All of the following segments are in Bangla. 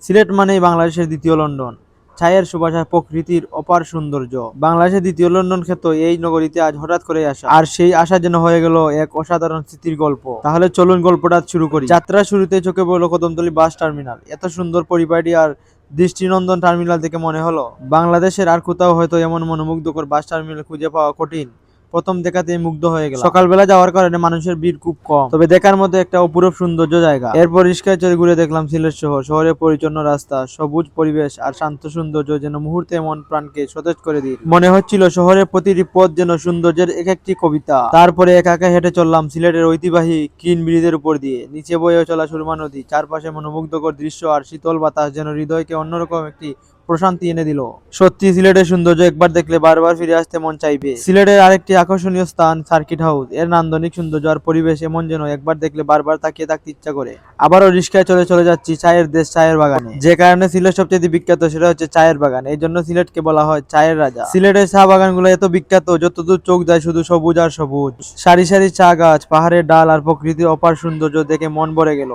সিলেট মানেই বাংলাদেশের দ্বিতীয় লন্ডন। ছায়ের সুবাস আর প্রকৃতির অপার সৌন্দর্য। বাংলাদেশের দ্বিতীয় লন্ডন খ্যাত এই নগরীতে আজ হঠাৎ করে আসা, আর সেই আশা যেন হয়ে গেল এক অসাধারণ স্মৃতির গল্প। তাহলে চলুন গল্পটা শুরু করি। যাত্রা শুরুতে চোখে পড়লো কদমতলী বাস টার্মিনাল। এত সুন্দর পরিপাটি আর দৃষ্টিনন্দন টার্মিনাল দেখে মনে হলো বাংলাদেশের আর কোথাও হয়তো এমন মনোমুগ্ধকর বাস টার্মিনাল খুঁজে পাওয়া কঠিন। প্রথম দেখাতেই মুগ্ধ হয়ে গেল। সকালবেলা যাওয়ার কারণে মানুষের ভিড় খুব কম, তবে দেখার মতো একটা অপূরূপ সৌন্দর্য জায়গা। এরপর রিস্কায় চড়ে ঘুরে দেখলাম সিলেট শহর। শহরের পরিচ্ছন্ন রাস্তা, সবুজ পরিবেশ আর শান্ত সৌন্দর্য যেন মুহূর্তে মন প্রাণকে সতেজ করে দিল। মনে হচ্ছিল শহরের প্রতিটি পথ যেন সৌন্দর্যের এক একটি কবিতা। তারপরে একা একা হেঁটে চললাম সিলেটের ঐতিহ্যবাহী গ্রিন ব্রিজের উপর দিয়ে। নিচে বয়ে চলা সুরমা নদী, চারপাশে মনোমুগ্ধকর দৃশ্য আর শীতল বাতাস যেন হৃদয়কে অন্যরকম একটি প্রশান্তি এনে দিল। সত্যি সিলেটের সৌন্দর্য একবার দেখলে বারবার ফিরে আসতে মন চাইবে। সিলেটের আরেকটি আকর্ষণীয় স্থান সার্কিট হাউস। এর নান্দনিক সৌন্দর্য আর পরিবেশ এমন যেন একবার দেখলে বারবার তাকিয়ে থাকতে ইচ্ছা করে। আবারও রিস্কায় চলে যাচ্ছি চায়ের দেশ, চায়ের বাগানে। যে কারণে সিলেট সবচেয়ে বিখ্যাত সেটা হচ্ছে চায়ের বাগান। এই জন্য সিলেটকে বলা হয় চায়ের রাজা। সিলেটের চা বাগানগুলো এত বিখ্যাত, যতদূর চোখ যায় শুধু সবুজ আর সবুজ। সারি সারি চা গাছ, পাহাড়ের ডাল আর প্রকৃতির অপার সৌন্দর্য দেখে মন ভরে গেল।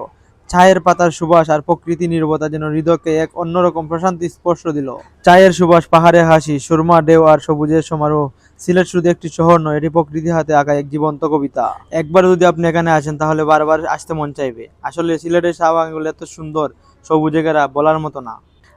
চায়ের পাতার সুবাস আর প্রকৃতি নীরবতা যেন হৃদয়কে এক অন্যরকম প্রশান্তি স্পর্শ দিল। চায়ের সুবাস, পাহাড়ের হাসি, সুরমা ঢেউ আর সবুজের সমারোহ। সিলেট শুধু একটি শহর নয়, এটি প্রকৃতির হাতে আঁকা এক জীবন্ত কবিতা। একবার যদি আপনি এখানে আসেন তাহলে বারবার আসতে মন চাইবে। আসলে সিলেটের চা বাগানগুলো এত সুন্দর, সবুজে ঘেরা, বলার মতো না।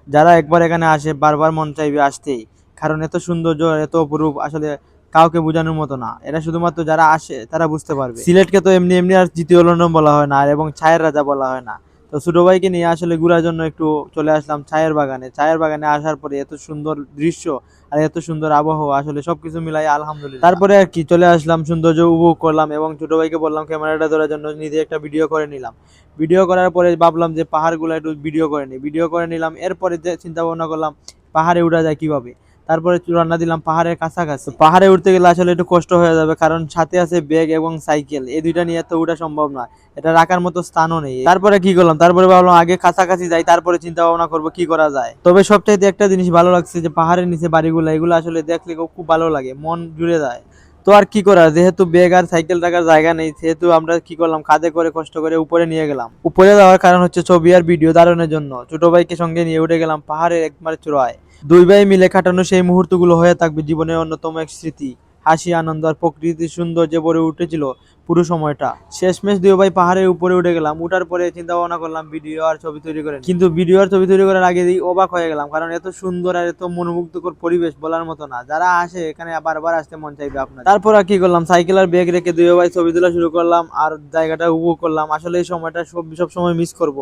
যারা একবার এখানে আসে বারবার মন চাইবে আসতেই, কারণ এত সৌন্দর্য, এত অপরূপ, আসলে কাউকে বোঝানোর মতো না। এটা শুধুমাত্র যারা আসে তারা বুঝতে পারবে। সিলেটকে তো এমনি এমনি আর দ্বিতীয় লন্ডন বলা হয় না, আর এবং ছায়ের রাজা বলা হয় না। তো ছোট ভাইকে নিয়ে আসলে ঘোরার জন্য একটু চলে আসলাম চায়ের বাগানে। চায়ের বাগানে আসার পরে এত সুন্দর দৃশ্য আর এত সুন্দর আবহাওয়া, আসলে সবকিছু মিলাই আলহামদুলিল্লাহ। তারপরে আর কি চলে আসলাম, সৌন্দর্য উপভোগ করলাম এবং ছোট ভাইকে বললাম ক্যামেরাটা ধরার জন্য, নিজে একটা ভিডিও করে নিলাম। ভিডিও করার পরে ভাবলাম যে পাহাড়গুলো একটু ভিডিও করে নিই। ভিডিও করে নিলাম, এরপরে যে চিন্তা ভাবনা করলাম পাহাড়ে উঠা যায় কিভাবে। তারপরে রান্না দিলাম পাহাড়ের কাছাকাছি। পাহাড়ে উঠতে গেলে আসলে একটু কষ্ট হয়ে যাবে, কারণ সাথে আছে ব্যাগ এবং সাইকেল। এই দুইটা নিয়ে তো উঠা সম্ভব না, এটা রাখার মতো স্থানও নেই। তারপরে কি করলাম, তারপরে ভাবলাম আগে কাছাকাছি যাই, তারপরে চিন্তা ভাবনা করবো কি করা যায়। তবে সবচাইতে একটা জিনিস ভালো লাগছে যে পাহাড়ের নিচে বাড়িগুলো, এগুলো আসলে দেখলে খুব ভালো লাগে, মন জুড়ে যায়। তো আর কি করার, যেহেতু ব্যাগ আর সাইকেল রাখার জায়গা নেই, সেহেতু আমরা কি করলাম, কাঁধে করে কষ্ট করে উপরে নিয়ে গেলাম। উপরে যাওয়ার কারণ হচ্ছে ছবি আর ভিডিও ধারণের জন্য। ছোট ভাইকে সঙ্গে নিয়ে উঠে গেলাম পাহাড়ের একবারে চূড়ায়। দুই ভাই মিলে কাটানো সেই মুহূর্তগুলো হয়ে থাকবে জীবনের অন্যতম এক স্মৃতি। হাসি, আনন্দ আর প্রকৃতির সৌন্দর্যে ভরে উঠেছিল পুরো সময়টা। শেষমেশ দুই ভাই পাহাড়ের উপরে উঠে গেলাম। উঠার পরে চিন্তা ভাবনা করলাম ভিডিও আর ছবি তৈরি করেন, কিন্তু ভিডিও আর ছবি তৈরি করার আগে অবাক হয়ে গেলাম, কারণ এত সুন্দর আর এত মনোমুগ্ধকর পরিবেশ বলার মতো না। যারা আসে এখানে বারবার আসতে মন চাইবে আপনার। তারপর আর কি করলাম, সাইকেল আর ব্যাগ রেখে দুই ভাই ছবি তোলা শুরু করলাম আর জায়গাটা উপভোগ করলাম। আসলে এই সময়টা সব সময় মিস করব।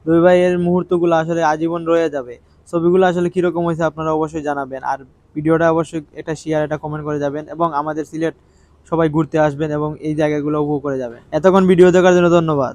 দুই ভাইয়ের মুহূর্তগুলো আসলে আজীবন রয়ে যাবে। ছবিগুলো আসলে কিরকম হয়েছে আপনারা অবশ্যই জানাবেন, আর ভিডিওটা অবশ্যই একটা শেয়ার, একটা কমেন্ট করে যাবেন, এবং আমাদের সিলেট সবাই ঘুরতে আসবেন এবং এই জায়গাগুলো উপভোগ করে যাবেন। এতক্ষণ ভিডিও দেখার জন্য ধন্যবাদ।